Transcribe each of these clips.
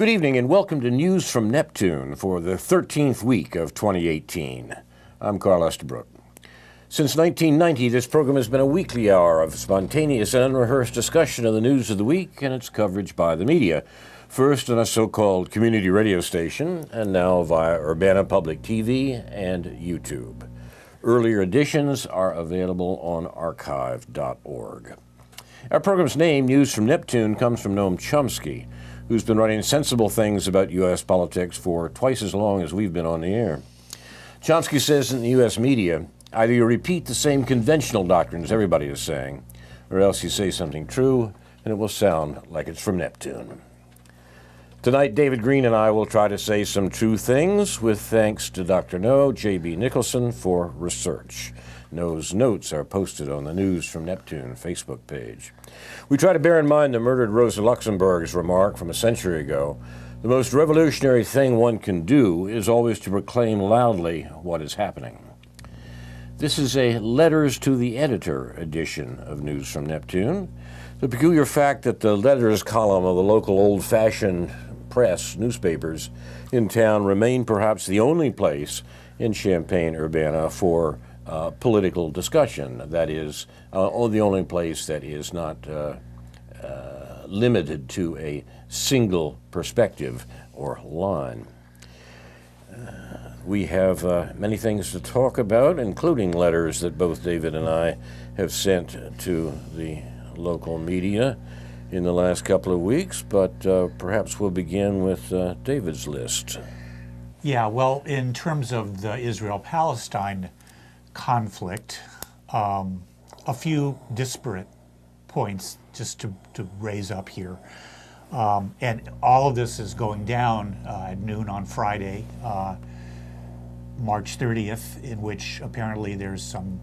Good evening and welcome to News from Neptune for the 13th week of 2018. I'm Carl Estabrook. Since 1990, this program has been a weekly hour of spontaneous and unrehearsed discussion of the news of the week and its coverage by the media. First on a so-called community radio station, and now via Urbana Public TV and YouTube. Earlier editions are available on archive.org. Our program's name, News from Neptune, comes from Noam Chomsky, who's been writing sensible things about U.S. politics for twice as long as we've been on the air. Chomsky says in the U.S. media, either you repeat the same conventional doctrines everybody is saying, or else you say something true, and it will sound like it's from Neptune. Tonight, David Green and I will try to say some true things, with thanks to Dr. No, J.B. Nicholson, for research. No's notes are posted on the News from Neptune Facebook page. We try to bear in mind the murdered Rosa Luxemburg's remark from a century ago. The most revolutionary thing one can do is always to proclaim loudly what is happening. This is a Letters to the Editor edition of News from Neptune. The peculiar fact that the letters column of the local old-fashioned press newspapers in town remain perhaps the only place in Champaign-Urbana for political discussion. That is, the only place that is not limited to a single perspective or line. We have many things to talk about, including letters that both David and I have sent to the local media in the last couple of weeks, but perhaps we'll begin with David's list. Yeah, well, in terms of the Israel-Palestine conflict, a few disparate points just to raise up here. And all of this is going down at noon on Friday, March 30th, in which apparently there's some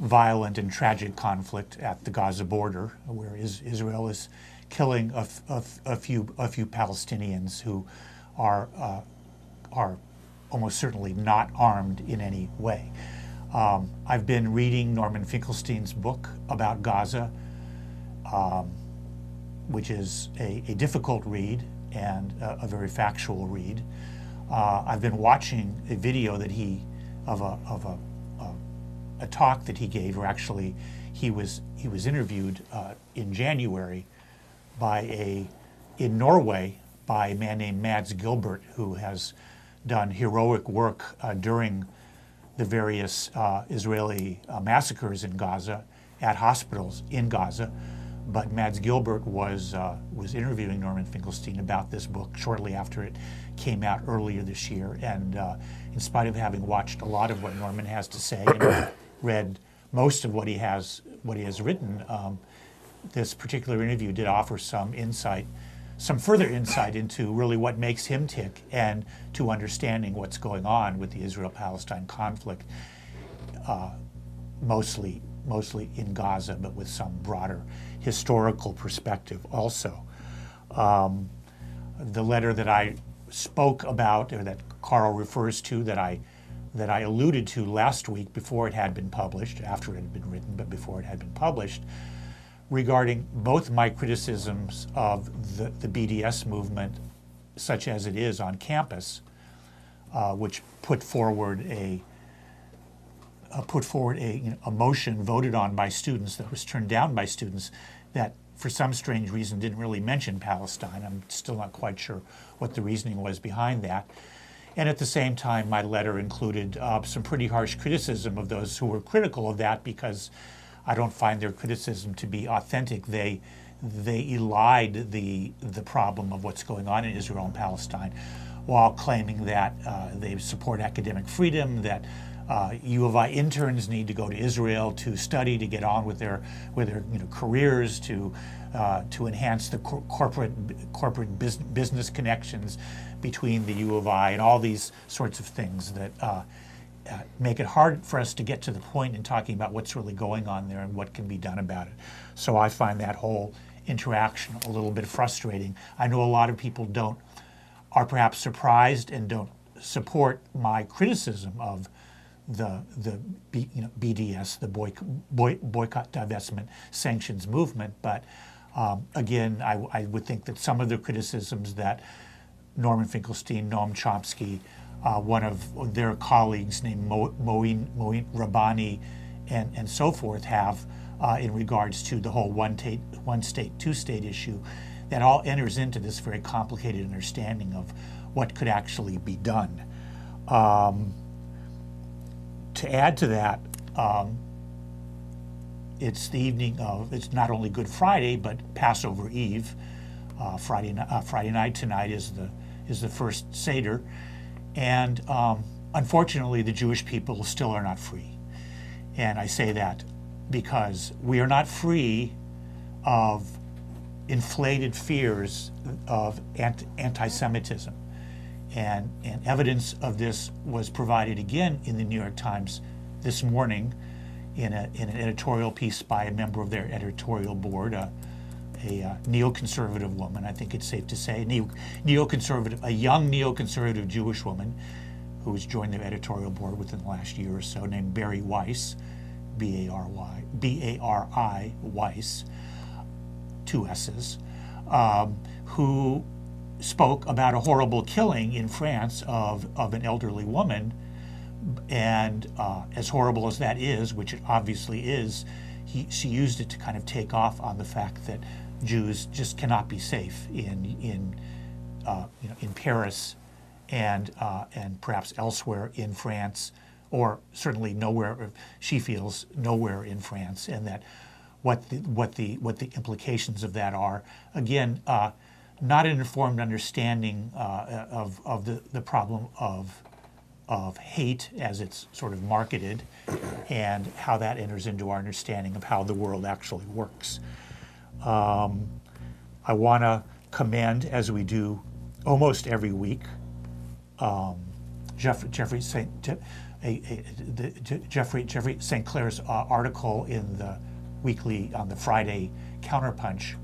violent and tragic conflict at the Gaza border, where Israel is killing a few Palestinians who are almost certainly not armed in any way. I've been reading Norman Finkelstein's book about Gaza, which is a difficult read and a very factual read. I've been watching a video that a talk that he gave, or actually he was interviewed in January in Norway by a man named Mads Gilbert, who has done heroic work during the various Israeli massacres in Gaza at hospitals in Gaza. But Mads Gilbert was interviewing Norman Finkelstein about this book shortly after it came out earlier this year. And in spite of having watched a lot of what Norman has to say and read most of what he has written, this particular interview did offer some further insight into really what makes him tick, and to understanding what's going on with the Israel-Palestine conflict, mostly in Gaza, but with some broader historical perspective also. The letter that I spoke about, or that Carl refers to, that I alluded to last week before it had been published, after it had been written, but before it had been published, regarding both my criticisms of the BDS movement, such as it is on campus, which put forward a motion voted on by students that was turned down by students that, for some strange reason, didn't really mention Palestine. I'm still not quite sure what the reasoning was behind that. And at the same time, my letter included some pretty harsh criticism of those who were critical of that, because I don't find their criticism to be authentic. They elide the problem of what's going on in Israel and Palestine, while claiming that they support academic freedom, that U of I interns need to go to Israel to study, to get on with their careers, to enhance the corporate business connections between the U of I, and all these sorts of things that make it hard for us to get to the point in talking about what's really going on there and what can be done about it. So I find that whole interaction a little bit frustrating. I know a lot of people are perhaps surprised and don't support my criticism of the BDS, the boycott, divestment, sanctions movement, but Again, I would think that some of the criticisms that Norman Finkelstein, Noam Chomsky, one of their colleagues named Moeen Rabbani, and so forth have in regards to the whole one state, two state issue, that all enters into this very complicated understanding of what could actually be done. To add to that, it's the evening of, it's not only Good Friday, but Passover Eve. Friday night tonight is the first Seder. And unfortunately, the Jewish people still are not free. And I say that because we are not free of inflated fears of anti-Semitism. And evidence of this was provided again in the New York Times this morning in an editorial piece by a member of their editorial board, a neoconservative woman, I think it's safe to say, a young neoconservative Jewish woman who has joined their editorial board within the last year or so, named Bari Weiss, B-A-R-I, Weiss, two S's, who spoke about a horrible killing in France of an elderly woman. And as horrible as that is, which it obviously is, she used it to kind of take off on the fact that Jews just cannot be safe in Paris and perhaps elsewhere in France, or certainly nowhere. She feels nowhere in France, and that what the implications of that are. Again, not an informed understanding of the problem of hate as it's sort of marketed, and how that enters into our understanding of how the world actually works. I want to commend, as we do almost every week, Jeffrey St. Clair's article in the weekly, on the Friday Counterpunch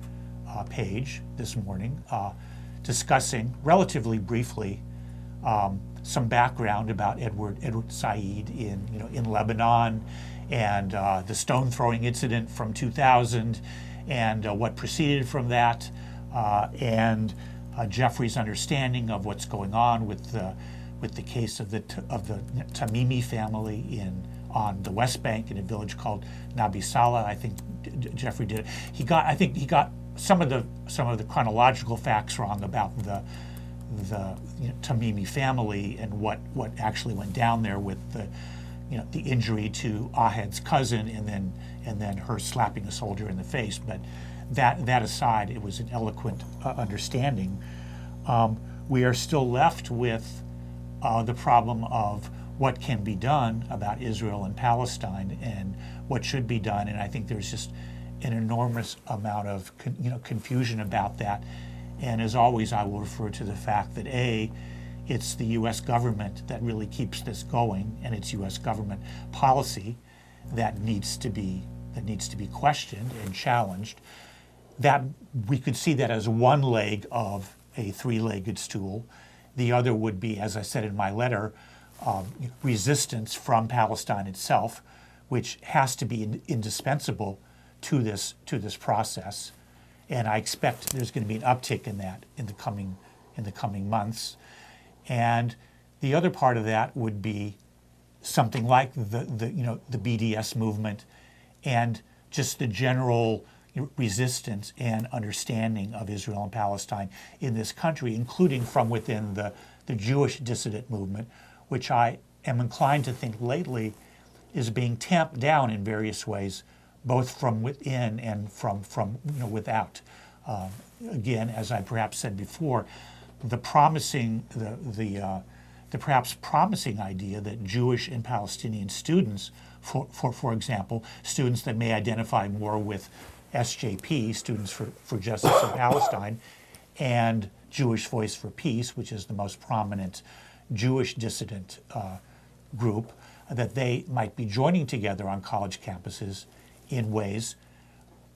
page this morning, discussing relatively briefly some background about Edward Said in Lebanon, and the stone throwing incident from 2000, and what proceeded from that, and Jeffrey's understanding of what's going on with the case of the Tamimi family on the West Bank in a village called Nabi Saleh. I think Jeffrey did it. He got some of the chronological facts wrong about the Tamimi family and what actually went down there with the injury to Ahed's cousin, and then her slapping a soldier in the face. But that aside, it was an eloquent understanding. We are still left with the problem of what can be done about Israel and Palestine and what should be done, and I think there's just an enormous amount of confusion about that. And as always, I will refer to the fact that it's the U.S. government that really keeps this going, and it's U.S. government policy that needs to be questioned and challenged. That we could see that as one leg of a three-legged stool. The other would be, as I said in my letter, resistance from Palestine itself, which has to be indispensable to this process. And I expect there's going to be an uptick in that in the coming months. And the other part of that would be something like the BDS movement, and just the general resistance and understanding of Israel and Palestine in this country, including from within the Jewish dissident movement, which I am inclined to think lately is being tamped down in various ways, both from within and from without. Again, as I perhaps said before, the perhaps promising idea that Jewish and Palestinian students, for example, students that may identify more with SJP, Students for Justice in Palestine, and Jewish Voice for Peace, which is the most prominent Jewish dissident group, that they might be joining together on college campuses in ways,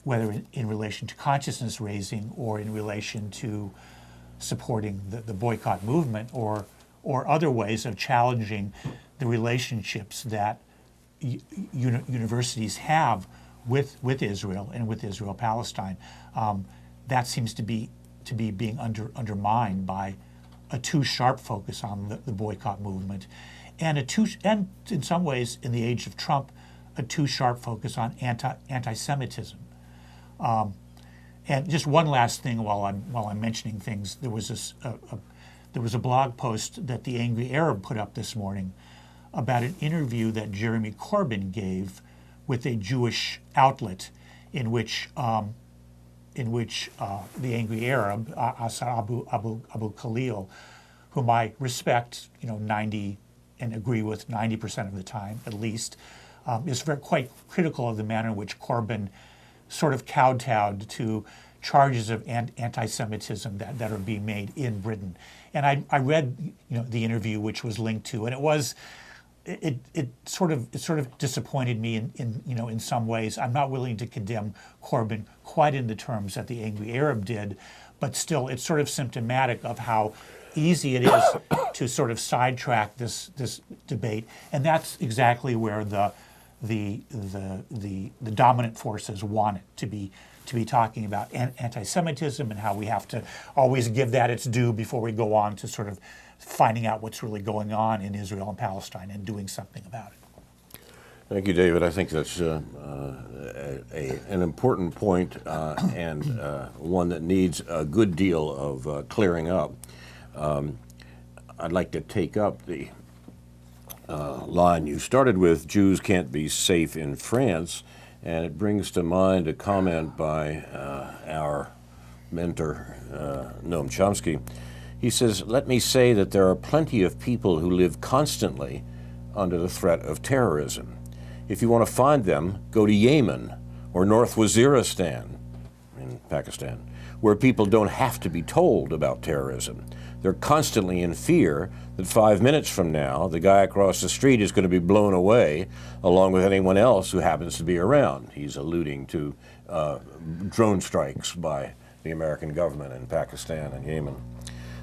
whether in relation to consciousness raising or in relation to supporting the boycott movement, or other ways of challenging the relationships that universities have with Israel and with Israel-Palestine. That seems to be being undermined by a too sharp focus on the boycott movement, and in some ways, in the age of Trump, a too sharp focus on anti-Semitism. And just one last thing while I'm mentioning things, there was a blog post that the Angry Arab put up this morning about an interview that Jeremy Corbyn gave with a Jewish outlet, in which the Angry Arab, Asa Abu Khalil, whom I respect, 90 and agree with 90% of the time at least, is quite critical of the manner in which Corbyn sort of kowtowed to charges of anti-Semitism that are being made in Britain. And I read the interview which was linked to, and it sort of disappointed me in some ways. I'm not willing to condemn Corbyn quite in the terms that the Angry Arab did, but still it's sort of symptomatic of how easy it is to sort of sidetrack this debate, and that's exactly where the dominant forces want it to be talking about anti-Semitism and how we have to always give that its due before we go on to sort of finding out what's really going on in Israel and Palestine and doing something about it. Thank you, David. I think that's an important point and one that needs a good deal of clearing up. I'd like to take up the line you started with, Jews can't be safe in France, and it brings to mind a comment by our mentor, Noam Chomsky. He says, "Let me say that there are plenty of people who live constantly under the threat of terrorism. If you want to find them, go to Yemen or North Waziristan in Pakistan, where people don't have to be told about terrorism. They're constantly in fear that 5 minutes from now, the guy across the street is going to be blown away along with anyone else who happens to be around." He's alluding to drone strikes by the American government in Pakistan and Yemen.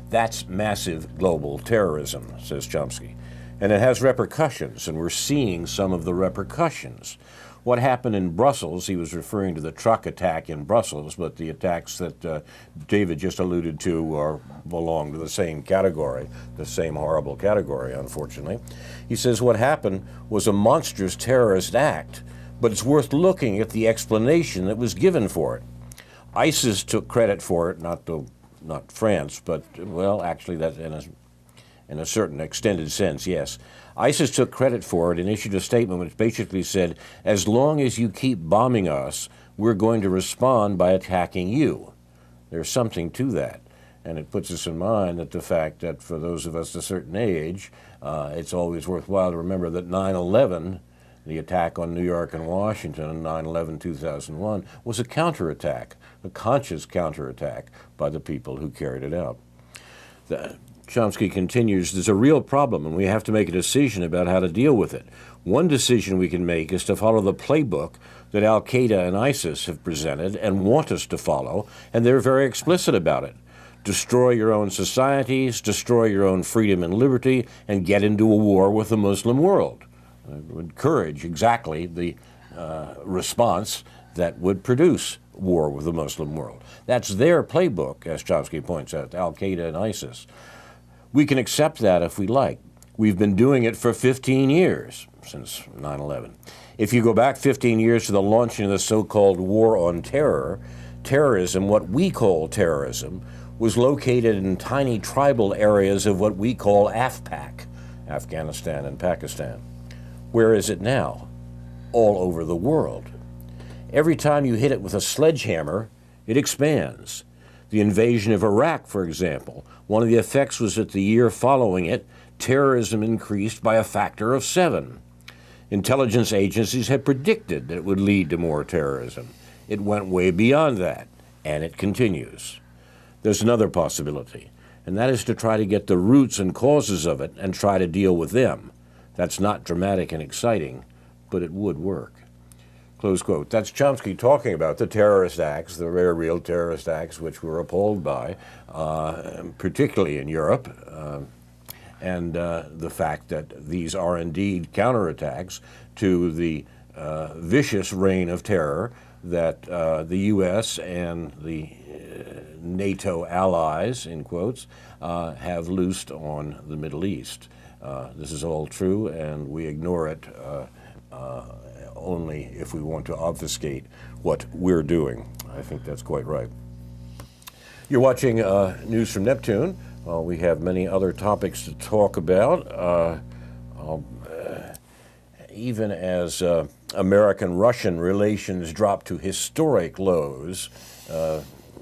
That's massive global terrorism, says Chomsky. And it has repercussions, and we're seeing some of the repercussions. What happened in Brussels, he was referring to the truck attack in Brussels, but the attacks that David just alluded to belong to the same category, the same horrible category, unfortunately. He says what happened was a monstrous terrorist act, but it's worth looking at the explanation that was given for it. ISIS took credit for it, not France, but, well, actually that in a certain extended sense, yes. ISIS took credit for it and issued a statement which basically said, as long as you keep bombing us, we're going to respond by attacking you. There's something to that. And it puts us in mind that the fact that for those of us a certain age, it's always worthwhile to remember that 9/11, the attack on New York and Washington, 9/11/2001, was a counterattack, a conscious counterattack by the people who carried it out. Chomsky continues, there's a real problem, and we have to make a decision about how to deal with it. One decision we can make is to follow the playbook that Al-Qaeda and ISIS have presented and want us to follow, and they're very explicit about it. Destroy your own societies, destroy your own freedom and liberty, and get into a war with the Muslim world. I would encourage exactly the response that would produce war with the Muslim world. That's their playbook, as Chomsky points out, Al-Qaeda and ISIS. We can accept that if we like. We've been doing it for 15 years, since 9/11. If you go back 15 years to the launching of the so-called war on terror, terrorism, what we call terrorism, was located in tiny tribal areas of what we call AfPak, Afghanistan and Pakistan. Where is it now? All over the world. Every time you hit it with a sledgehammer, it expands. The invasion of Iraq, for example, one of the effects was that the year following it, terrorism increased by a factor of 7. Intelligence agencies had predicted that it would lead to more terrorism. It went way beyond that, and it continues. There's another possibility, and that is to try to get the roots and causes of it and try to deal with them. That's not dramatic and exciting, but it would work. Close quote. That's Chomsky talking about the terrorist acts, the very real terrorist acts which we're appalled by, particularly in Europe, and the fact that these are indeed counterattacks to the vicious reign of terror that the U.S. and the NATO allies, in quotes, have loosed on the Middle East. This is all true, and we ignore it only if we want to obfuscate what we're doing. I think that's quite right. You're watching News from Neptune. We have many other topics to talk about. Even as American-Russian relations drop to historic lows,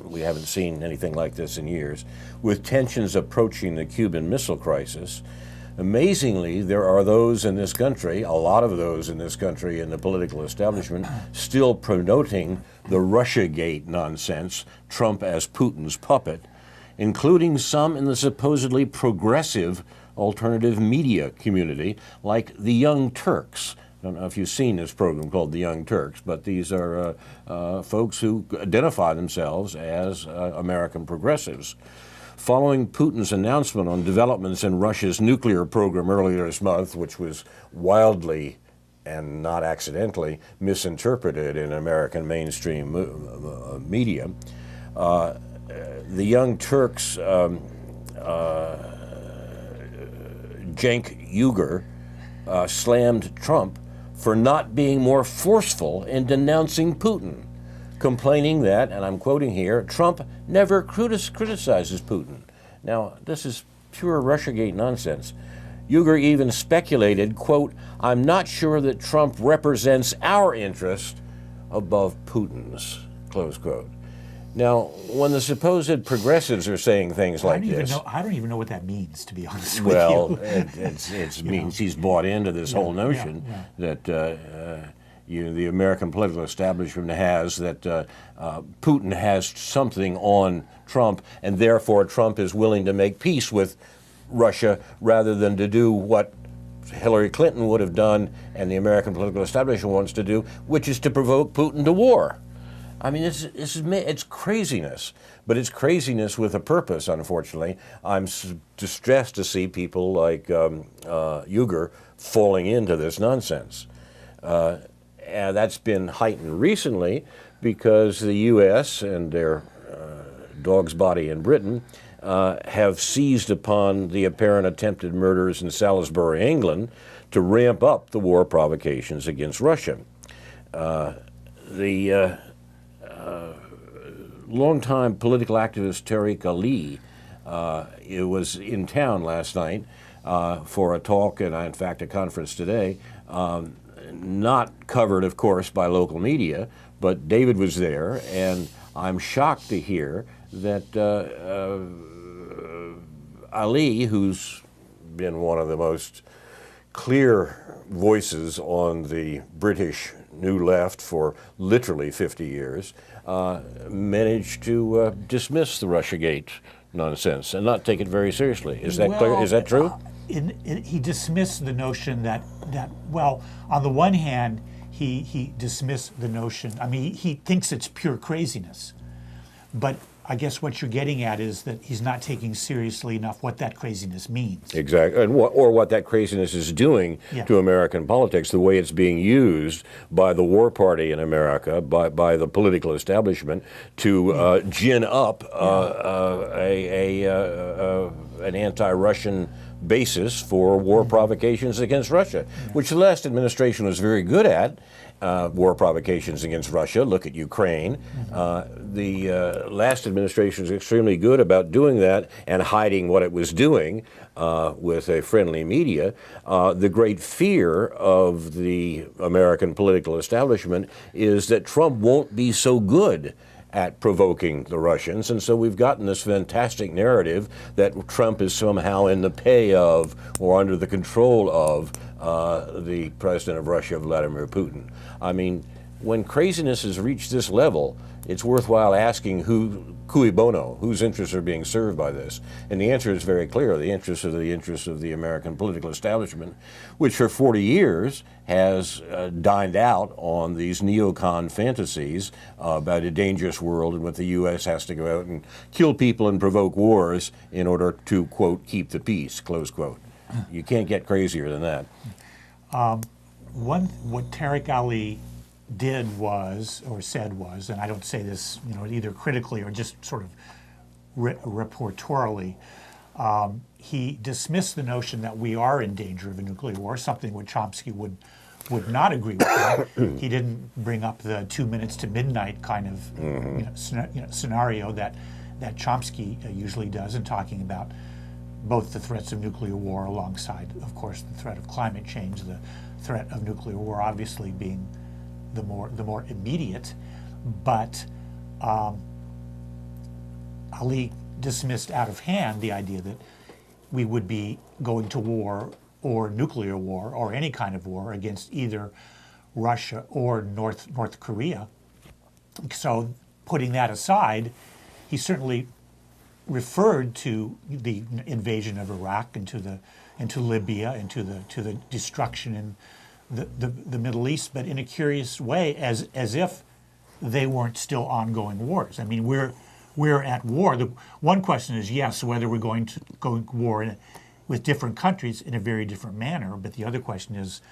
we haven't seen anything like this in years, with tensions approaching the Cuban Missile Crisis. Amazingly, there are those in this country, a lot of those in this country in the political establishment, still promoting the Russiagate nonsense, Trump as Putin's puppet, including some in the supposedly progressive alternative media community, like the Young Turks. I don't know if you've seen this program called The Young Turks, but these are folks who identify themselves as American progressives. Following Putin's announcement on developments in Russia's nuclear program earlier this month, which was wildly and not accidentally misinterpreted in American mainstream media, the Young Turks, Cenk Uygur, slammed Trump for not being more forceful in denouncing Putin, complaining that, and I'm quoting here, Trump never criticizes Putin. Now, this is pure Russiagate nonsense. Uygur even speculated, quote, I'm not sure that Trump represents our interest above Putin's, close quote. Now, when the supposed progressives are saying things like this... I don't even know what that means, to be honest with you. Well, it means he's bought into this whole notion that the American political establishment has that Putin has something on Trump, and therefore Trump is willing to make peace with Russia rather than to do what Hillary Clinton would have done and the American political establishment wants to do, which is to provoke Putin to war. I mean, it's craziness, but it's craziness with a purpose, unfortunately. I'm distressed to see people like Uygur falling into this nonsense. And that's been heightened recently because the U.S. and their dog's body in Britain have seized upon the apparent attempted murders in Salisbury, England, to ramp up the war provocations against Russia. The longtime political activist Tariq Ali was in town last night for a talk and, in fact, a conference today. Not covered, of course, by local media, but David was there, and I'm shocked to hear that Ali, who's been one of the most clear voices on the British New Left for literally 50 years, managed to dismiss the Russiagate nonsense and not take it very seriously. Is that clear? Is that true? He dismissed the notion that well, on the one hand, he dismissed the notion. I mean, he thinks it's pure craziness, but I guess what you're getting at is that he's not taking seriously enough what that craziness means. Exactly, and what that craziness is doing to American politics, the way it's being used by the war party in America, by the political establishment to gin up an anti-Russian basis for war provocations against Russia, which the last administration was very good at. War provocations against Russia. Look at Ukraine. The last administration was extremely good about doing that and hiding what it was doing with a friendly media. The great fear of the American political establishment is that Trump won't be so good at provoking the Russians, and so we've gotten this fantastic narrative that Trump is somehow in the pay of or under the control of the president of Russia, Vladimir Putin. I mean, when craziness has reached this level, it's worthwhile asking cui bono, whose interests are being served by this? And the answer is very clear. The interests of the American political establishment, which for 40 years has dined out on these neocon fantasies about a dangerous world in which the U.S. has to go out and kill people and provoke wars in order to, quote, keep the peace, close quote. You can't get crazier than that. what Tariq Ali did was, or said was, and I don't say this, either critically or just sort of reportorially, he dismissed the notion that we are in danger of a nuclear war, something which Chomsky would not agree with him. He didn't bring up the 2 minutes to midnight kind of scenario that Chomsky usually does in talking about both the threats of nuclear war alongside, of course, the threat of climate change, the threat of nuclear war obviously being the more immediate. But Ali dismissed out of hand the idea that we would be going to war or nuclear war or any kind of war against either Russia or North Korea. So putting that aside, he certainly referred to the invasion of Iraq and into Libya and to the destruction in the Middle East, but in a curious way, as if they weren't still ongoing wars. I mean, we're at war. The one question is, yes, whether we're going to war with different countries in a very different manner, but the other question is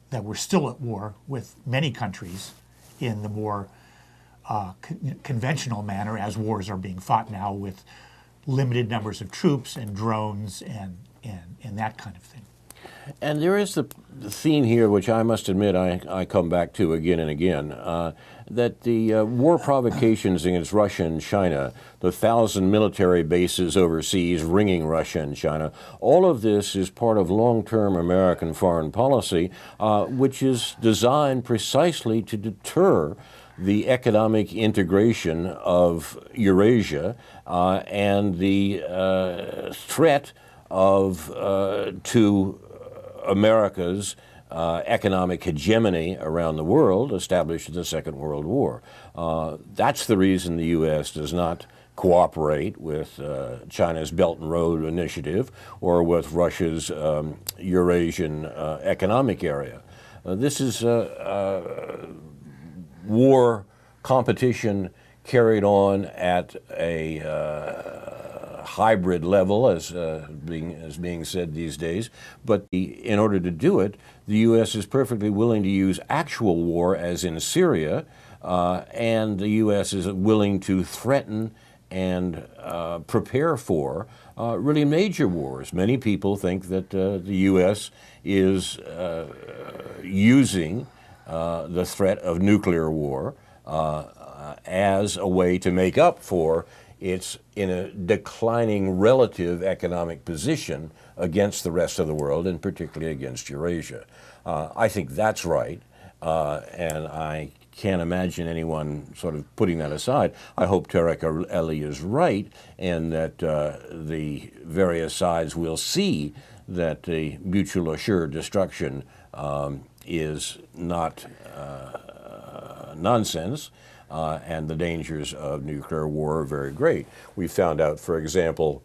that we're still at war with many countries in the more conventional manner, as wars are being fought now with limited numbers of troops and drones and that kind of thing. And there is the theme here, which I must admit I come back to again and again, that the war provocations against Russia and China, the 1,000 military bases overseas ringing Russia and China, all of this is part of long-term American foreign policy, which is designed precisely to deter the economic integration of Eurasia and the threat to America's economic hegemony around the world established in the Second World War. That's the reason the U.S. does not cooperate with China's Belt and Road Initiative or with Russia's Eurasian Economic Area. This is war competition carried on at a hybrid level, as being said these days. But in order to do it, the U.S. is perfectly willing to use actual war, as in Syria, and the U.S. is willing to threaten and prepare for really major wars. Many people think that the U.S. is using the threat of nuclear war as a way to make up for its in a declining relative economic position against the rest of the world, and particularly against Eurasia. I think that's right, and I can't imagine anyone sort of putting that aside. I hope Tariq Ali is right, and that the various sides will see that the mutual assured destruction is not nonsense, and the dangers of nuclear war are very great. We found out, for example,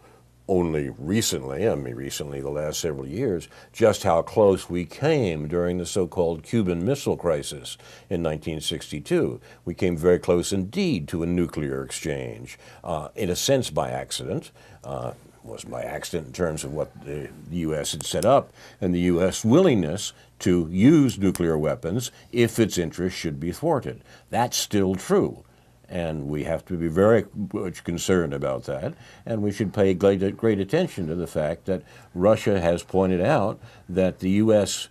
only recently, the last several years, just how close we came during the so-called Cuban Missile Crisis in 1962. We came very close indeed to a nuclear exchange, in a sense by accident. Was by accident in terms of what the U.S. had set up and the U.S. willingness to use nuclear weapons if its interests should be thwarted. That's still true, and we have to be very much concerned about that, and we should pay great attention to the fact that Russia has pointed out that the U.S.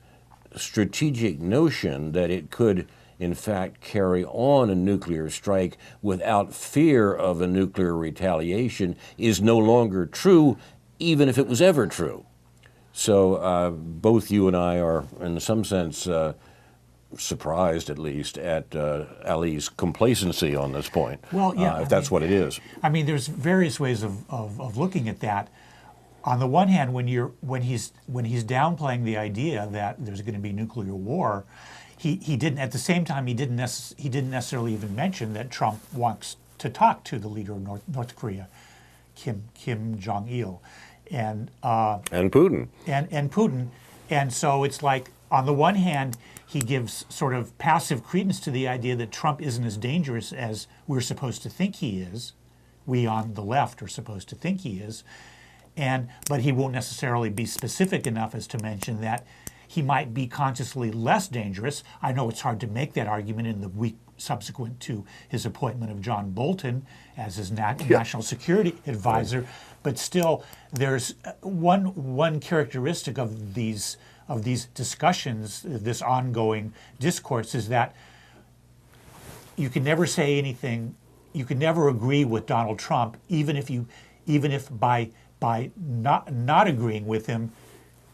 strategic notion that it could in fact carry on a nuclear strike without fear of a nuclear retaliation is no longer true, even if it was ever true. So both you and I are, in some sense, surprised, at least, at Ali's complacency on this point. Well, yeah, if that's what it is. I mean, there's various ways of looking at that. On the one hand, when he's downplaying the idea that there's going to be nuclear war, he didn't. At the same time, he didn't necessarily even mention that Trump wants to talk to the leader of North Korea, Kim Jong-il, and Putin, and Putin, and so it's like, on the one hand, he gives sort of passive credence to the idea that Trump isn't as dangerous as we're supposed to think he is. We on the left are supposed to think he is, but he won't necessarily be specific enough as to mention that he might be consciously less dangerous. I know it's hard to make that argument in the week subsequent to his appointment of John Bolton as his national security advisor, but still, there's one characteristic of these discussions, this ongoing discourse, is that you can never say anything. You can never agree with Donald Trump, even if by not agreeing with him,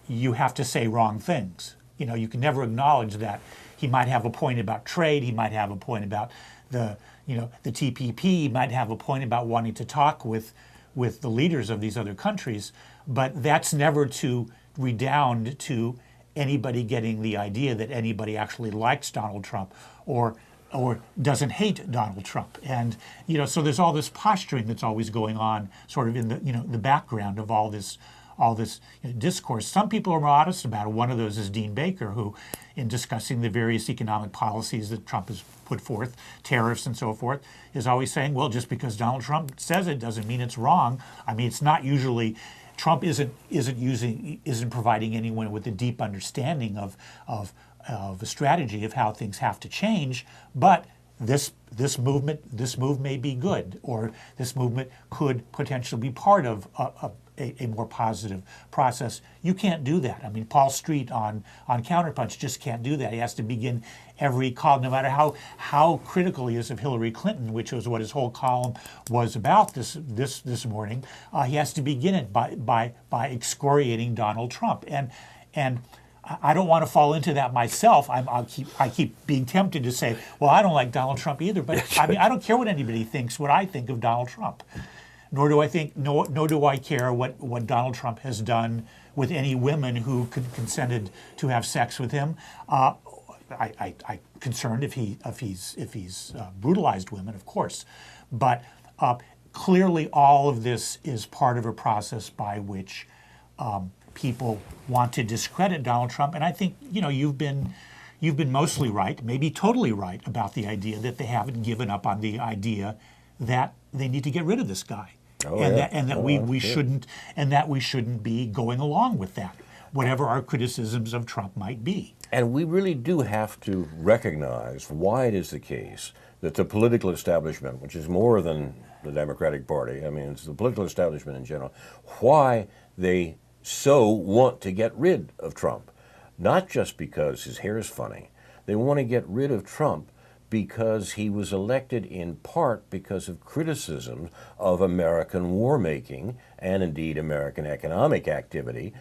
you have to say wrong things. You can never acknowledge that he might have a point about trade. He might have a point about the TPP. He might have a point about wanting to talk with the leaders of these other countries. But that's never to redound to anybody getting the idea that anybody actually likes Donald Trump or doesn't hate Donald Trump. And so there's all this posturing that's always going on, sort of in the background of all this discourse. Some people are modest about it. One of those is Dean Baker, who, in discussing the various economic policies that Trump has put forth, tariffs and so forth, is always saying, well, just because Donald Trump says it doesn't mean it's wrong. I mean, it's not usually. Trump isn't providing anyone with a deep understanding of a strategy of how things have to change, but this move may be good, or this movement could potentially be part of a more positive process. You can't do that. I mean, Paul Street on Counterpunch just can't do that. He has to begin every column, no matter how critical he is of Hillary Clinton, which was what his whole column was about this morning. He has to begin it by excoriating Donald Trump, and I don't want to fall into that myself. I keep being tempted to say, well, I don't like Donald Trump either. But I mean, I don't care what anybody thinks. What I think of Donald Trump, nor do I care what Donald Trump has done with any women who consented to have sex with him. I'm concerned if he's brutalized women, of course, but clearly all of this is part of a process by which people want to discredit Donald Trump, and I think you've been mostly right, maybe totally right, about the idea that they haven't given up on the idea that they need to get rid of this guy, we shouldn't be going along with that, whatever our criticisms of Trump might be. And we really do have to recognize why it is the case that the political establishment, which is more than the Democratic Party, I mean, it's the political establishment in general, why they so want to get rid of Trump. Not just because his hair is funny. They want to get rid of Trump because he was elected in part because of criticism of American war-making and indeed American economic activity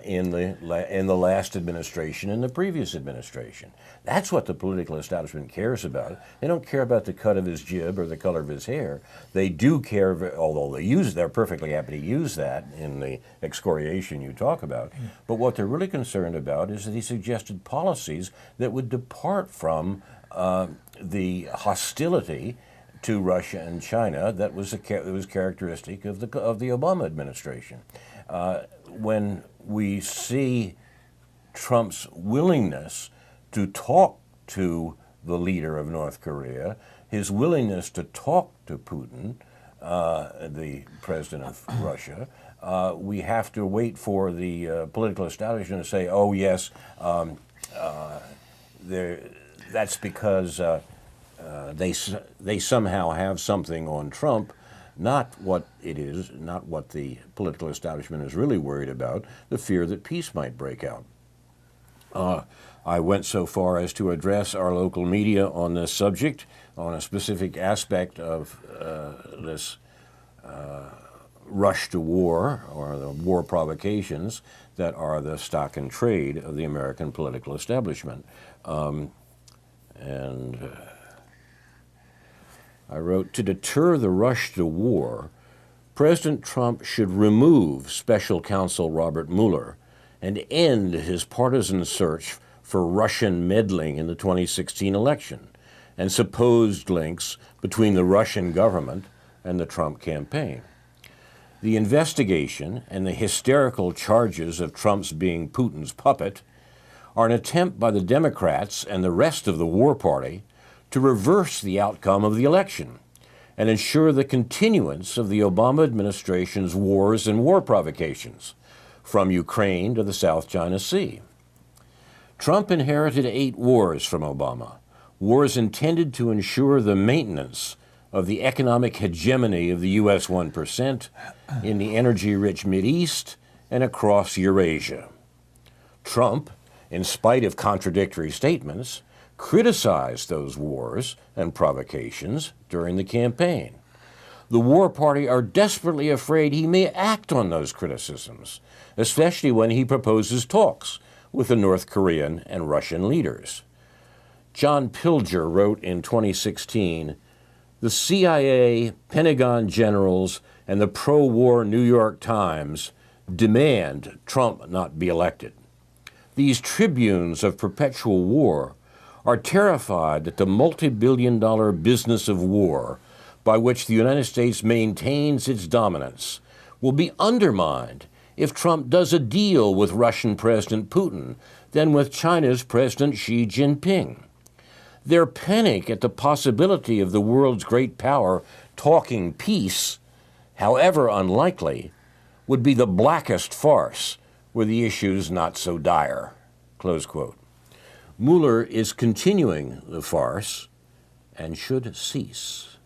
in the last administration and the previous administration. That's what the political establishment cares about. They don't care about the cut of his jib or the color of his hair. They do care, although they're perfectly happy to use that in the excoriation you talk about. But what they're really concerned about is that he suggested policies that would depart from the hostility to Russia and China that was characteristic of the Obama administration. When we see Trump's willingness to talk to the leader of North Korea, his willingness to talk to Putin, the president of Russia, we have to wait for the political establishment to say, oh yes, that's because they somehow have something on Trump, not what it is, not what the political establishment is really worried about, the fear that peace might break out. I went so far as to address our local media on this subject, on a specific aspect of this rush to war, or the war provocations that are the stock and trade of the American political establishment. I wrote, to deter the rush to war, President Trump should remove Special Counsel Robert Mueller and end his partisan search for Russian meddling in the 2016 election and supposed links between the Russian government and the Trump campaign. The investigation and the hysterical charges of Trump's being Putin's puppet are an attempt by the Democrats and the rest of the war party to reverse the outcome of the election and ensure the continuance of the Obama administration's wars and war provocations, from Ukraine to the South China Sea. Trump inherited 8 wars from Obama, wars intended to ensure the maintenance of the economic hegemony of the U.S. 1% in the energy-rich Mideast and across Eurasia. Trump, in spite of contradictory statements, criticized those wars and provocations during the campaign. The war party are desperately afraid he may act on those criticisms, especially when he proposes talks with the North Korean and Russian leaders. John Pilger wrote in 2016, "The CIA, Pentagon generals, and the pro-war New York Times demand Trump not be elected. These tribunes of perpetual war are terrified that the multi-billion-dollar business of war by which the United States maintains its dominance will be undermined if Trump does a deal with Russian President Putin than with China's President Xi Jinping. Their panic at the possibility of the world's great power talking peace, however unlikely, would be the blackest farce were the issues not so dire." Close quote. Mueller is continuing the farce and should cease.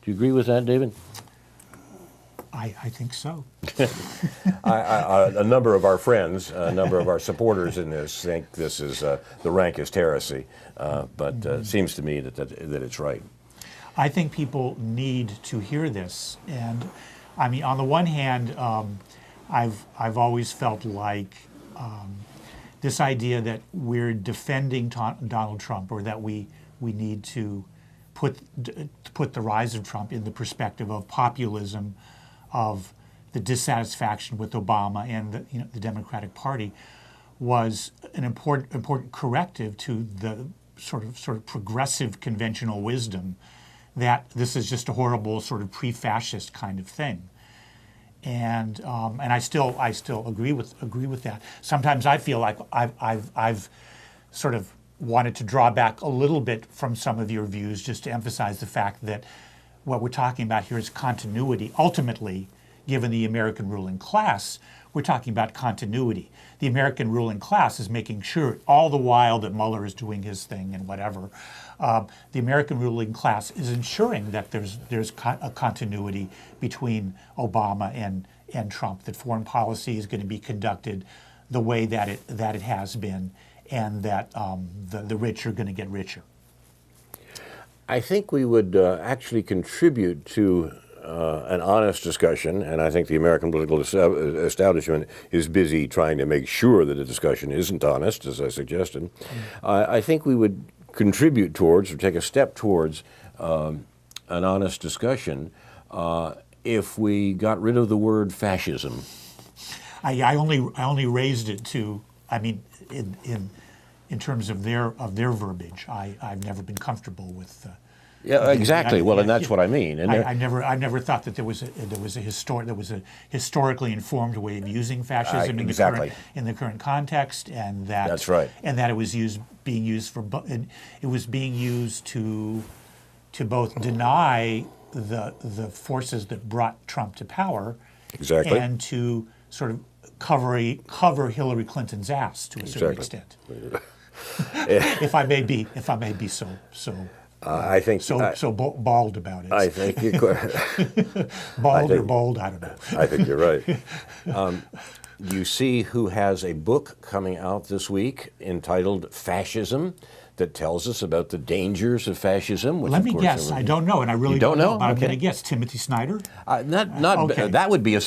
Do you agree with that, David? I think so. A number of our friends, a number of our supporters in this think this is the rankest heresy, but it seems to me that it's right. I think people need to hear this, and I mean, on the one hand, I've always felt like this idea that we're defending Donald Trump, or that we need to put the rise of Trump in the perspective of populism, of the dissatisfaction with Obama and the Democratic Party, was an important corrective to the sort of progressive conventional wisdom that this is just a horrible sort of pre-fascist kind of thing. And I still agree with that. Sometimes I feel like I've sort of wanted to draw back a little bit from some of your views, just to emphasize the fact that what we're talking about here is continuity. Ultimately, given the American ruling class, we're talking about continuity. The American ruling class is making sure all the while that Mueller is doing his thing and whatever, the American ruling class is ensuring that there's a continuity between Obama and Trump, that foreign policy is going to be conducted the way that it has been, and that the rich are going to get richer. I think we would actually contribute to an honest discussion, and I think the American political establishment is busy trying to make sure that the discussion isn't honest, as I suggested. I think we would contribute towards, or take a step towards, an honest discussion if we got rid of the word fascism. I only raised it to, I mean, in terms of their verbiage. I've never been comfortable with. Yeah, exactly. Well, and that's what I mean. And I never thought that there was a historically informed way of using fascism in the current context, and that that's right. And that it was being used to both deny the forces that brought Trump to power, exactly, and to sort of cover Hillary Clinton's ass to a certain extent. if I may be so. I think bald about it. I think you're bold, I don't know. I think you're right. You see who has a book coming out this week entitled Fascism, that tells us about the dangers of fascism. Which Let me guess. I don't know, and I really don't know. But I'm going to guess Timothy Snyder. Okay. That would be an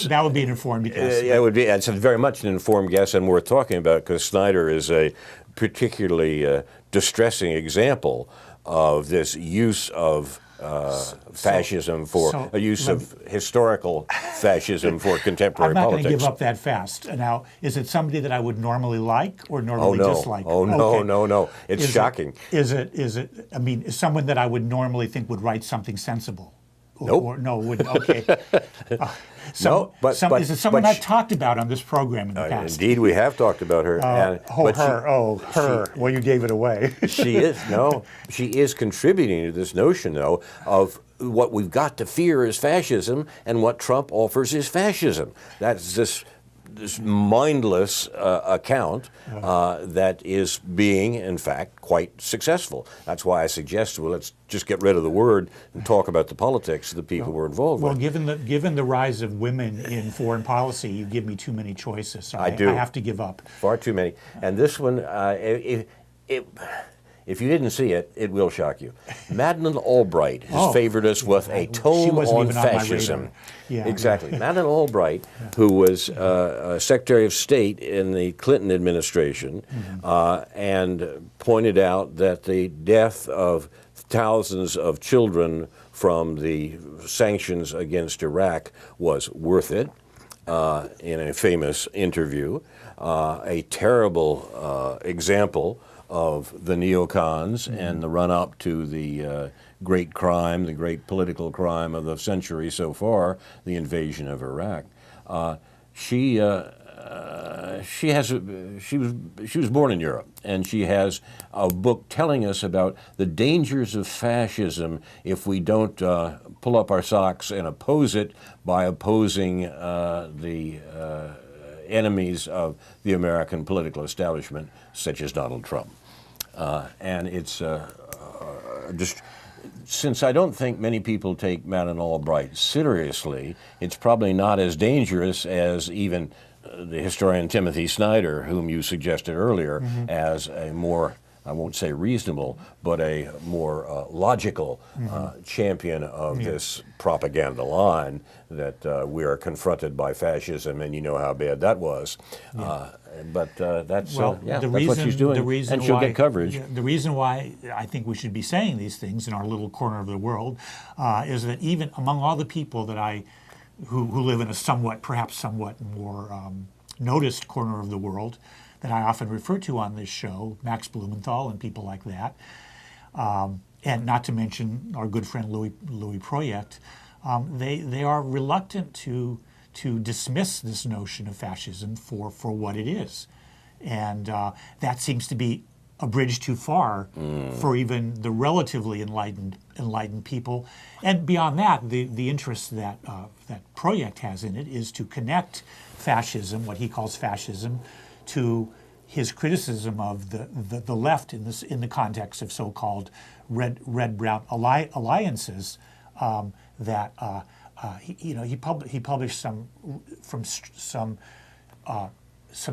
informed guess. It would be. It's very much an informed guess and worth talking about, because Snyder is a particularly distressing example of this use of fascism historical fascism for contemporary politics. I'm not going to give up that fast. Now, is it somebody that I would normally like or normally dislike? Oh no, no. It's shocking. Is it? I mean, is someone that I would normally think would write something sensible? Nope. Wouldn't. Okay. Is it someone I've talked about on this program in the past? Indeed, we have talked about her. Her. Well, you gave it away. She is contributing to this notion, though, of what we've got to fear is fascism, and what Trump offers is fascism. That's this this mindless account that is being, in fact, quite successful. That's why I suggested, well, let's just get rid of the word and talk about the politics of the people we're involved with. Well, given the rise of women in foreign policy, you give me too many choices. So I do. I have to give up. Far too many. And this one, if you didn't see it, it will shock you. Madeleine Albright has favored us with a tome on fascism. Yeah, exactly. Madeleine Albright, who was Secretary of State in the Clinton administration, and pointed out that the death of thousands of children from the sanctions against Iraq was worth it, in a famous interview. A terrible example of the neocons and the run-up to the great crime, the great political crime of the century so far, the invasion of Iraq. She was born in Europe, and she has a book telling us about the dangers of fascism if we don't pull up our socks and oppose it by opposing the enemies of the American political establishment, such as Donald Trump. And it's just, since I don't think many people take Madeleine Albright seriously, it's probably not as dangerous as even the historian Timothy Snyder, whom you suggested earlier, as a more, I won't say reasonable, but a more logical champion of this propaganda line that we are confronted by fascism, and you know how bad that was. But that's that's what she's doing, and she'll get coverage. The reason why I think we should be saying these things in our little corner of the world is that even among all the people that who live in a perhaps somewhat more noticed corner of the world that I often refer to on this show, Max Blumenthal and people like that, and not to mention our good friend Louis Proyect, they are reluctant to dismiss this notion of fascism for what it is. And that seems to be a bridge too far for even the relatively enlightened people. And beyond that, the interest that Proyect has in it is to connect fascism, what he calls fascism, to his criticism of the left in the context of so-called red-brown alliances that he published some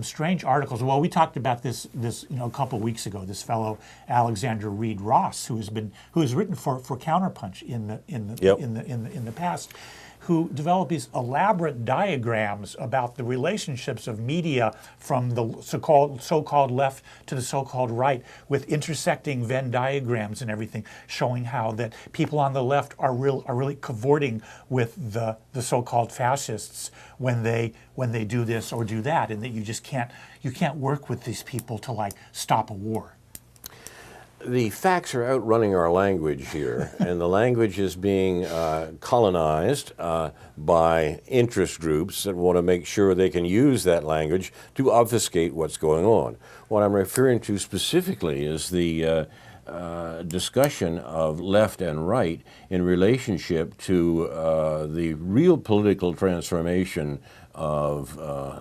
strange articles. Well, we talked about this a couple weeks ago. This fellow Alexander Reed Ross, who has written for Counterpunch in the past, who developed these elaborate diagrams about the relationships of media from the so-called left to the so-called right, with intersecting Venn diagrams and everything, showing how that people on the left are really cavorting with the so-called fascists when they do this or do that, and that you can't work with these people to stop a war. The facts are outrunning our language here, and the language is being colonized by interest groups that want to make sure they can use that language to obfuscate what's going on. What I'm referring to specifically is the discussion of left and right in relationship to the real political transformation of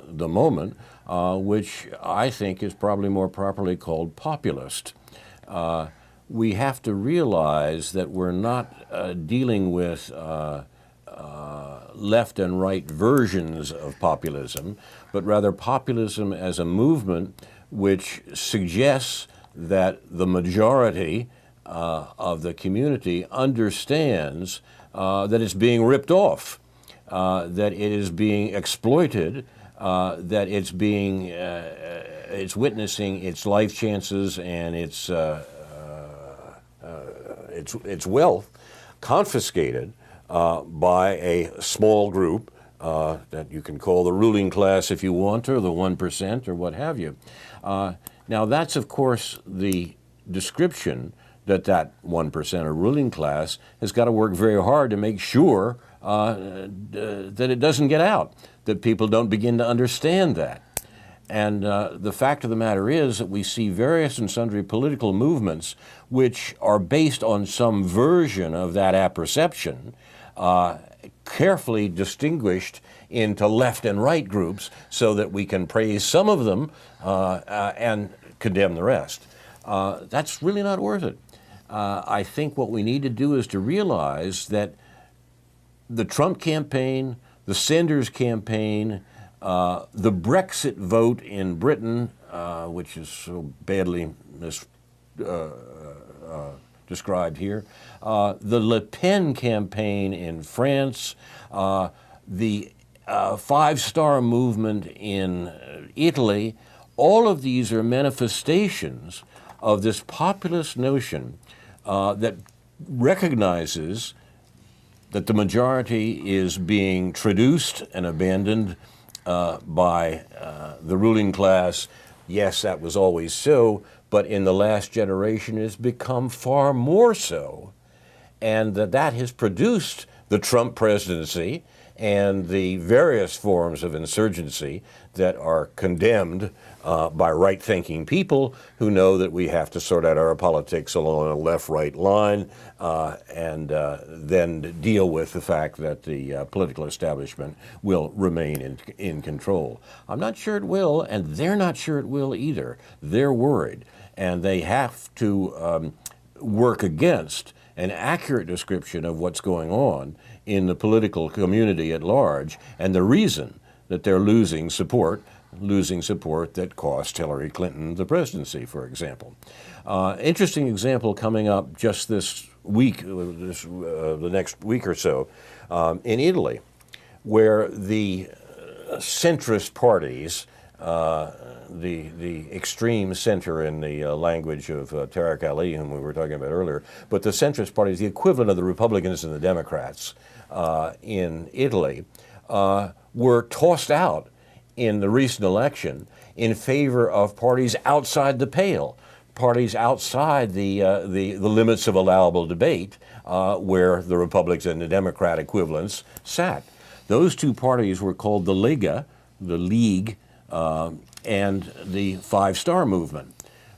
the moment, which I think is probably more properly called populist. We have to realize that we're not dealing with left and right versions of populism, but rather populism as a movement which suggests that the majority of the community understands that it's being ripped off, that it is being exploited, that it's witnessing its life chances and its wealth confiscated by a small group that you can call the ruling class if you want to, or the 1% or what have you. Now that's, of course, the description that 1% or ruling class has got to work very hard to make sure that it doesn't get out, that people don't begin to understand that. And the fact of the matter is that we see various and sundry political movements which are based on some version of that apperception, carefully distinguished into left and right groups so that we can praise some of them and condemn the rest. That's really not worth it. I think what we need to do is to realize that the Trump campaign, the Sanders campaign, the Brexit vote in Britain, which is so badly described here, the Le Pen campaign in France, the five-star movement in Italy, all of these are manifestations of this populist notion that recognizes that the majority is being traduced and abandoned by the ruling class. Yes, that was always so, but in the last generation it has become far more so, and that has produced the Trump presidency and the various forms of insurgency that are condemned by right-thinking people who know that we have to sort out our politics along a left-right line and then deal with the fact that the political establishment will remain in control. I'm not sure it will, and they're not sure it will either. They're worried, and they have to work against an accurate description of what's going on in the political community at large, and the reason that they're losing support that cost Hillary Clinton the presidency, for example. Interesting example coming up just this week, the next week or so, in Italy, where the centrist parties, the extreme center in the language of Tariq Ali, whom we were talking about earlier, but the centrist parties, the equivalent of the Republicans and the Democrats in Italy, were tossed out in the recent election in favor of parties outside the pale, parties outside the limits of allowable debate, where the Republicans and the Democrat equivalents sat. Those two parties were called the Lega, the League, and the Five-Star Movement.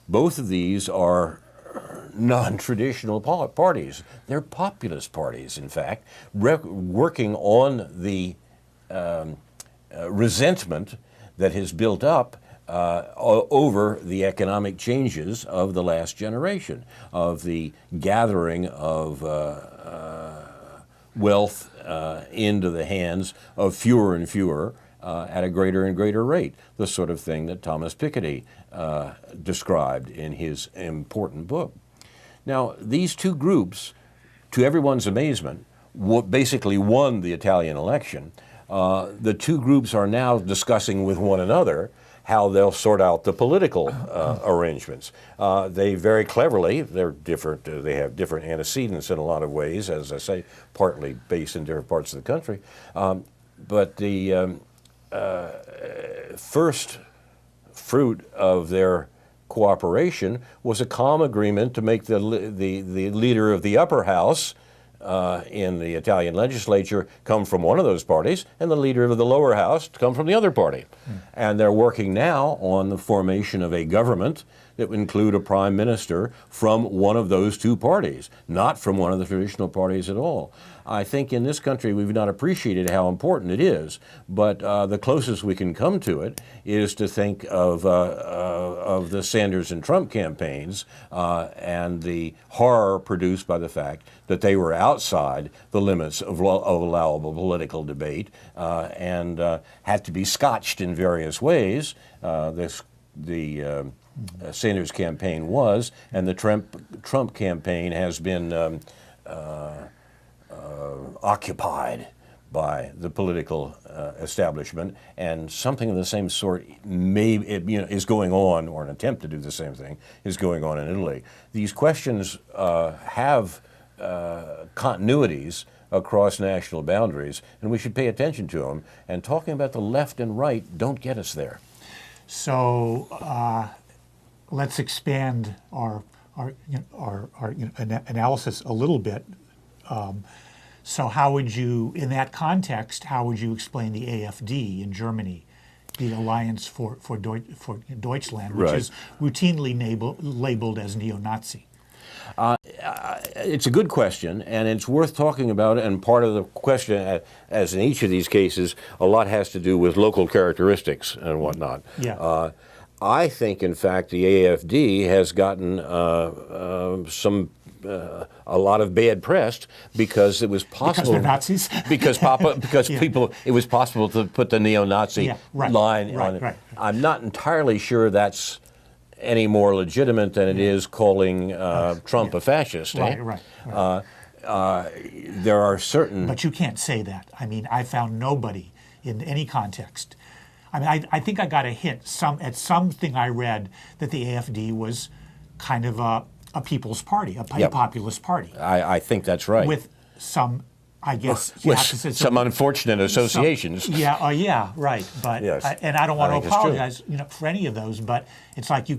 Both of these are non-traditional parties. They're populist parties, in fact, working on the resentment that has built up over the economic changes of the last generation, of the gathering of wealth into the hands of fewer and fewer at a greater and greater rate, the sort of thing that Thomas Piketty described in his important book. Now, these two groups, to everyone's amazement, basically won the Italian election. The two groups are now discussing with one another how they'll sort out the political arrangements. They very cleverly, they're different, they have different antecedents in a lot of ways, as I say, partly based in different parts of the country. But the first fruit of their cooperation was a calm agreement to make the leader of the upper house in the Italian legislature come from one of those parties, and the leader of the lower house to come from the other party. And they're working now on the formation of a government that would include a prime minister from one of those two parties, not from one of the traditional parties at all. I think in this country we've not appreciated how important it is, but the closest we can come to it is to think of the Sanders and Trump campaigns and the horror produced by the fact that they were outside the limits of allowable political debate and had to be scotched in various ways. The Sanders campaign was, and the Trump campaign has been occupied by the political establishment, and something of the same sort is going on, or an attempt to do the same thing is going on in Italy. These questions have continuities across national boundaries, and we should pay attention to them. And talking about the left and right don't get us there. So let's expand our analysis a little bit. So how would you, in that context, how would you explain the AfD in Germany, the Alliance for Deutschland, which Right. is routinely labeled as neo-Nazi? It's a good question, and it's worth talking about. And part of the question, as in each of these cases, a lot has to do with local characteristics and whatnot. Yeah. I think, in fact, the AFD has gotten a lot of bad press because it was possible Because they're Nazis. because people, it was possible to put the neo-Nazi line on it. Right. I'm not entirely sure that's any more legitimate than it is calling Trump a fascist. Right. There are certain. But you can't say that. I mean, I found nobody in any context. I mean, I think I got a hint at something I read that the AFD was kind of a people's party, a populist party. I think that's right. With some, I guess, with some unfortunate associations. Right. But yes, and I don't want to apologize, true. for any of those. But it's like you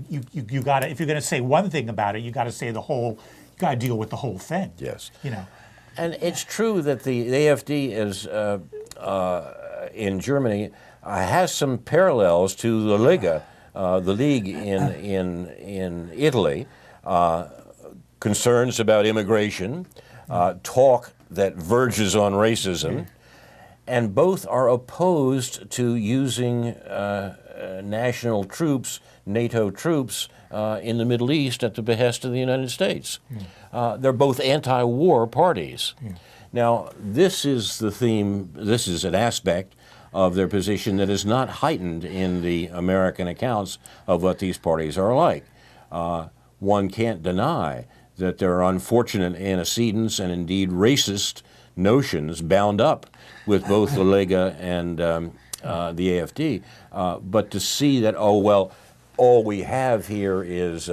got to, if you're going to say one thing about it, you got to say the whole. You got to deal with the whole thing. Yes. And it's true that the AfD is in Germany has some parallels to the Lega, the League in Italy. Concerns about immigration, talk that verges on racism, and both are opposed to using national troops, NATO troops, in the Middle East at the behest of the United States. They're both anti-war parties. Now, this is the theme, this is an aspect of their position that is not heightened in the American accounts of what these parties are like. One can't deny that there are unfortunate antecedents and indeed racist notions bound up with both the Lega and the AfD. But to see that, all we have here is,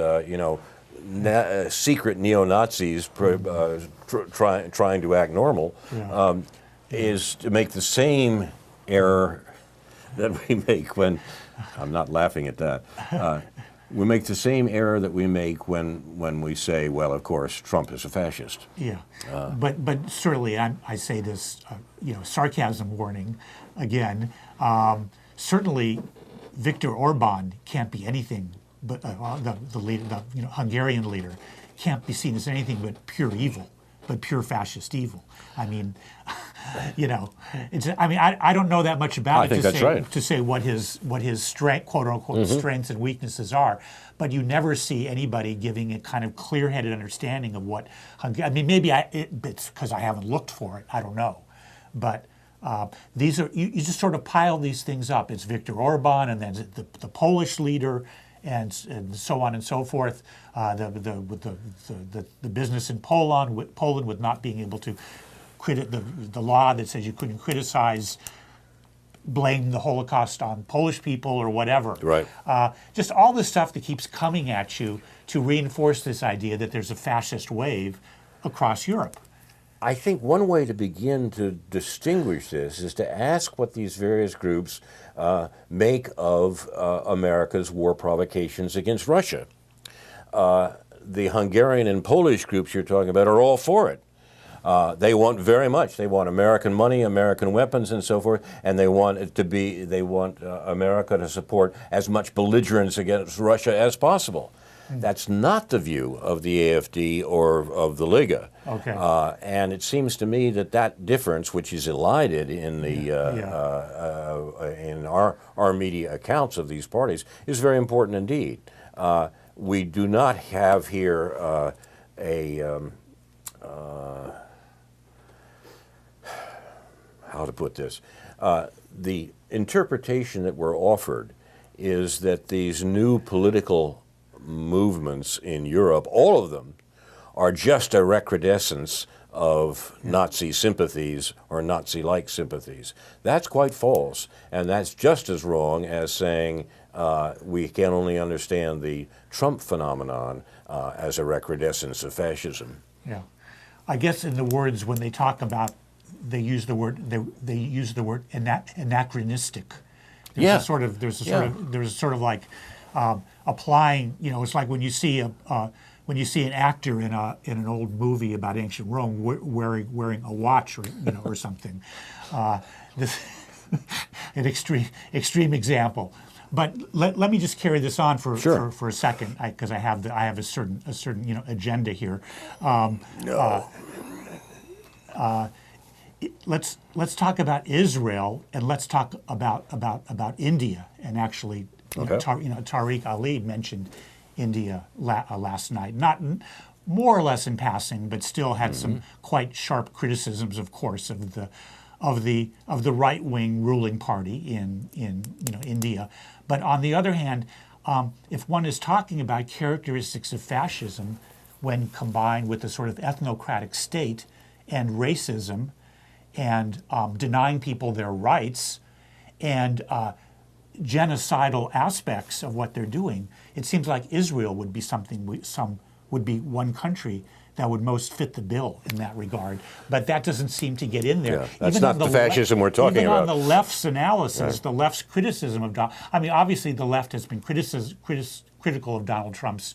secret neo-Nazis trying to act normal, is to make the same error that we make when, I'm not laughing at that, we make the same error that we make when we say, well, of course, Trump is a fascist. Yeah, but certainly I say this, sarcasm warning again. Certainly, Viktor Orban can't be anything but the leader, the Hungarian leader, can't be seen as anything but pure evil, but pure fascist evil. I mean, it's. I mean, I don't know that much about it to say what his strength, quote unquote, strengths and weaknesses are. But you never see anybody giving a kind of clear-headed understanding of what. I mean, maybe it's because I haven't looked for it. I don't know, but. These are you just sort of pile these things up. It's Viktor Orban, and then the Polish leader, and so on and so forth. The business in Poland with not being able to the law that says you couldn't blame the Holocaust on Polish people or whatever. Right. Just all the stuff that keeps coming at you to reinforce this idea that there's a fascist wave across Europe. I think one way to begin to distinguish this is to ask what these various groups make of America's war provocations against Russia. The Hungarian and Polish groups you're talking about are all for it. They want very much. They want American money, American weapons, and so forth, and they want it to be. They want America to support as much belligerence against Russia as possible. That's not the view of the AfD or of the Liga. Okay. And it seems to me that difference, which is elided in the in our media accounts of these parties, is very important indeed. We do not have here how to put this. The interpretation that we're offered is that these new political movements in Europe, all of them, are just a recrudescence of Nazi sympathies or Nazi-like sympathies. That's quite false, and that's just as wrong as saying we can only understand the Trump phenomenon as a recrudescence of fascism. Yeah, I guess in the words when they talk about, they use the word anachronistic. There's a sort of like applying. It's like when you see an actor in an old movie about ancient Rome wearing a watch or something. This an extreme example, But let me just carry this on for Sure. for a second, because I have a certain agenda here. No. Let's talk about Israel, and let's talk about India. And actually, Okay. Tariq Ali mentioned India last night, not more or less in passing, but still had some quite sharp criticisms, of course, of the right-wing ruling party in India. But on the other hand, if one is talking about characteristics of fascism when combined with a sort of ethnocratic state and racism and denying people their rights and genocidal aspects of what they're doing, it seems like Israel would be would be one country that would most fit the bill in that regard. But that doesn't seem to get in there. Yeah, that's Even not on the fascism we're talking even about. on the left's analysis, the left's criticism of Donald, I mean, obviously the left has been critical of Donald Trump's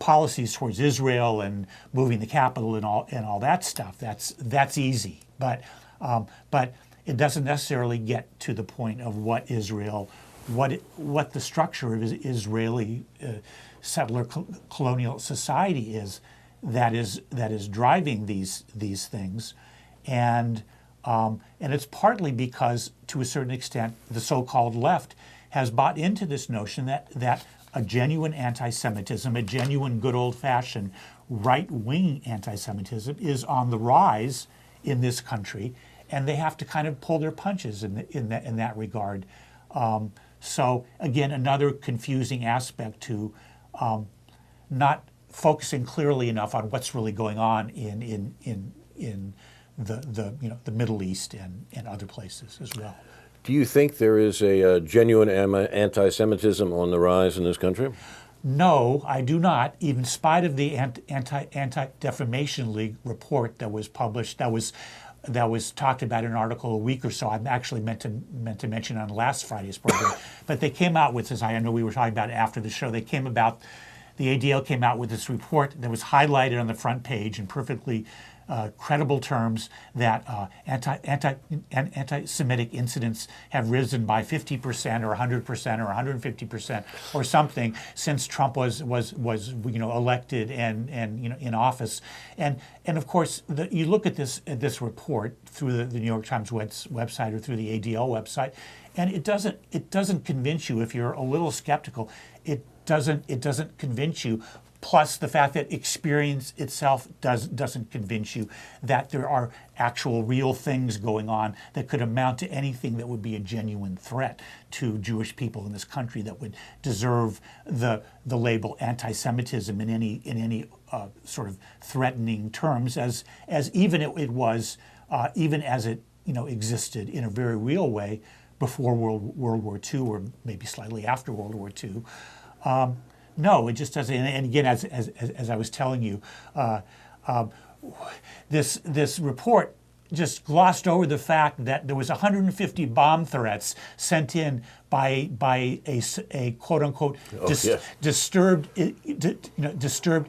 policies towards Israel and moving the capital and all that stuff. That's easy. But it doesn't necessarily get to the point of what Israel, what the structure of Israeli settler colonial society is that is driving these things, and it's partly because, to a certain extent, the so-called left has bought into this notion that a genuine anti-Semitism, a genuine good old-fashioned right-wing anti-Semitism is on the rise in this country, and they have to kind of pull their punches in that regard. So again, another confusing aspect to not focusing clearly enough on what's really going on in the Middle East and other places as well. Do you think there is a genuine anti-Semitism on the rise in this country? No, I do not. Even in spite of the Anti-Defamation League report that was published, that was talked about in an article a week or so. I actually meant to mention on last Friday's program, but they came out with this. I know we were talking about it after the show. The ADL came out with this report that was highlighted on the front page in perfectly credible terms that anti-Semitic incidents have risen by 50% or 100% or 150% or something since Trump was elected and in office. And of course, you look at this report through the New York Times website or through the ADL website, and it doesn't convince you. If you're a little skeptical, it doesn't convince you. Plus the fact that experience itself doesn't convince you that there are actual real things going on that could amount to anything that would be a genuine threat to Jewish people in this country that would deserve the label anti-Semitism in any sort of threatening terms, as even it was even as it existed in a very real way before World War II or maybe slightly after World War II. No, it just doesn't. And again, as I was telling you, this report just glossed over the fact that there was 150 bomb threats sent in by a quote unquote disturbed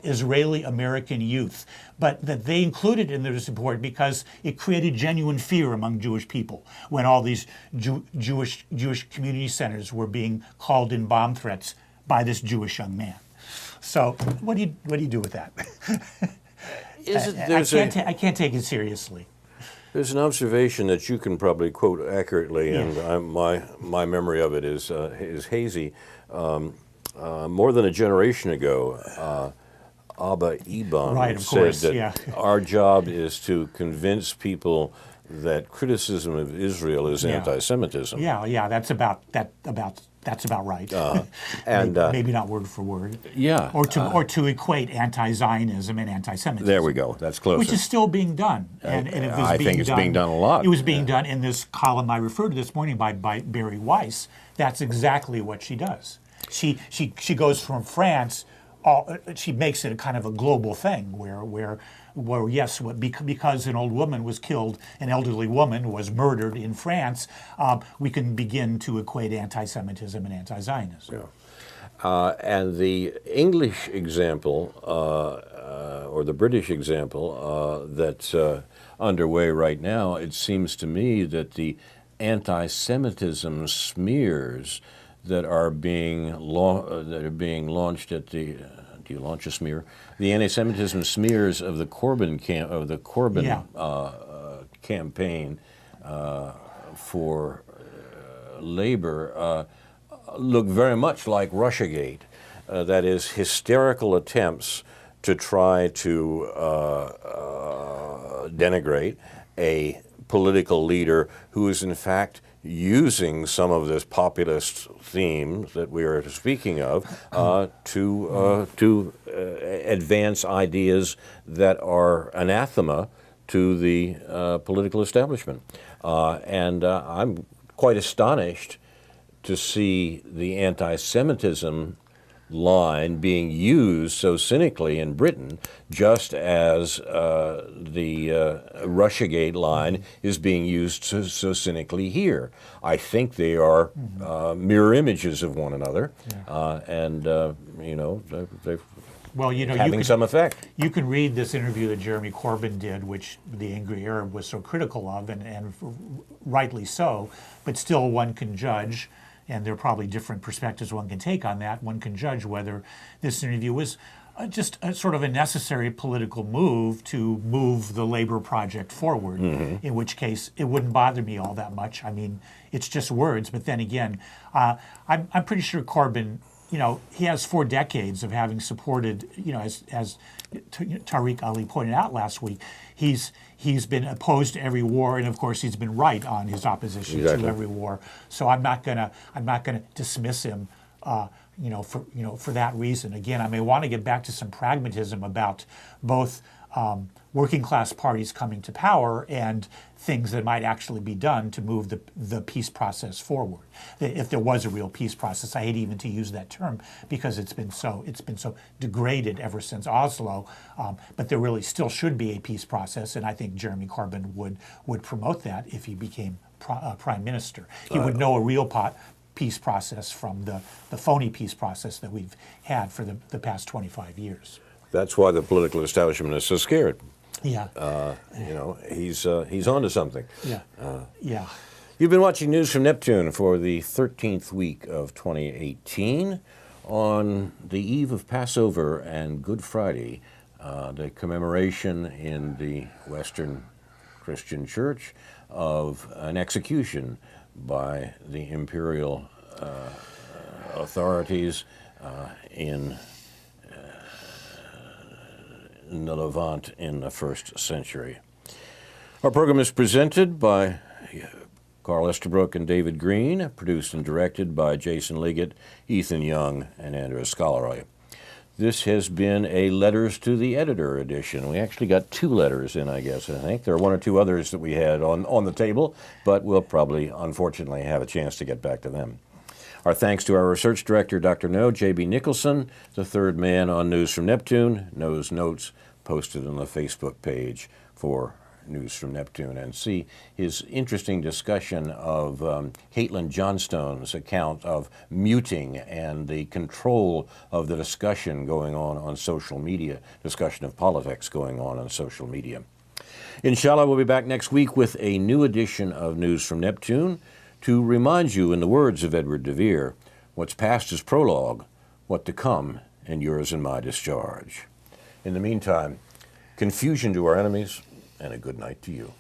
Israeli American youth, but that they included in this report because it created genuine fear among Jewish people when all these Jewish community centers were being called in bomb threats by this Jewish young man. So what do you do with that? I can't take it seriously. There's an observation that you can probably quote accurately, and my memory of it is hazy. More than a generation ago, Abba Eban said that our job is to convince people that criticism of Israel is anti-Semitism. Yeah, that's about right. And maybe not word for word. Yeah. Or to equate anti-Zionism and anti-Semitism. There we go. That's closer. Which is still being done. And it was I think it's being done a lot. It was being done in this column I referred to this morning by Barry Weiss. That's exactly what she does. She goes from France. She makes it a kind of a global thing where yes, because an old woman was killed, an elderly woman was murdered in France, we can begin to equate anti-Semitism and anti-Zionism. Yeah. And the English example, or the British example that's underway right now, it seems to me that the anti-Semitism smears that are being launched at the do you launch a smear? The anti-Semitism smears of the Corbyn campaign for Labor look very much like Russiagate. That is, hysterical attempts to try to denigrate a political leader who is in fact using some of this populist themes that we are speaking of to advance ideas that are anathema to the political establishment. And I'm quite astonished to see the anti-Semitism line being used so cynically in Britain, just as the Russiagate line is being used so cynically here. I think they are mirror images of one another, and you know, they're having some effect. You can read this interview that Jeremy Corbyn did, which the Angry Arab was so critical of, and rightly so, but still one can judge, and there are probably different perspectives one can take on that. One can judge whether this interview was just a sort of a necessary political move to move the labor project forward, in which case it wouldn't bother me all that much. I mean, it's just words, but then again, I'm pretty sure Corbyn, you know, he has 4 decades of having supported, you know, as Tariq Ali pointed out last week, he's been opposed to every war, and of course he's been right on his opposition to every war. So I'm not gonna dismiss him, for that reason. Again, I may want to get back to some pragmatism about both working class parties coming to power and things that might actually be done to move the peace process forward. If there was a real peace process, I hate even to use that term because it's been so degraded ever since Oslo. But there really still should be a peace process, and I think Jeremy Corbyn would promote that if he became prime minister. He would know a real peace process from the phony peace process that we've had for the past 25 years. That's why the political establishment is so scared. Yeah. You know, he's onto something. Yeah. Yeah. You've been watching News from Neptune for the 13th week of 2018. On the eve of Passover and Good Friday, the commemoration in the Western Christian Church of an execution by the imperial authorities in the Levant in the 1st century. Our program is presented by Carl Estabrook and David Green, produced and directed by Jason Liggett, Ethan Young, and Andrew Scalaroy. This has been a Letters to the Editor edition. We actually got 2 letters in, I guess. I think there are 1 or 2 others that we had on the table, but we'll probably, unfortunately, have a chance to get back to them. Our thanks to our research director, Dr. No, J.B. Nicholson, the third man on News from Neptune. No's notes posted on the Facebook page for News from Neptune, and see his interesting discussion of Caitlin Johnstone's account of muting and the control of the discussion going on social media, discussion of politics going on social media. Inshallah, we'll be back next week with a new edition of News from Neptune to remind you, in the words of Edward de Vere, what's past is prologue, what to come endures in my discharge. In the meantime, confusion to our enemies, and a good night to you.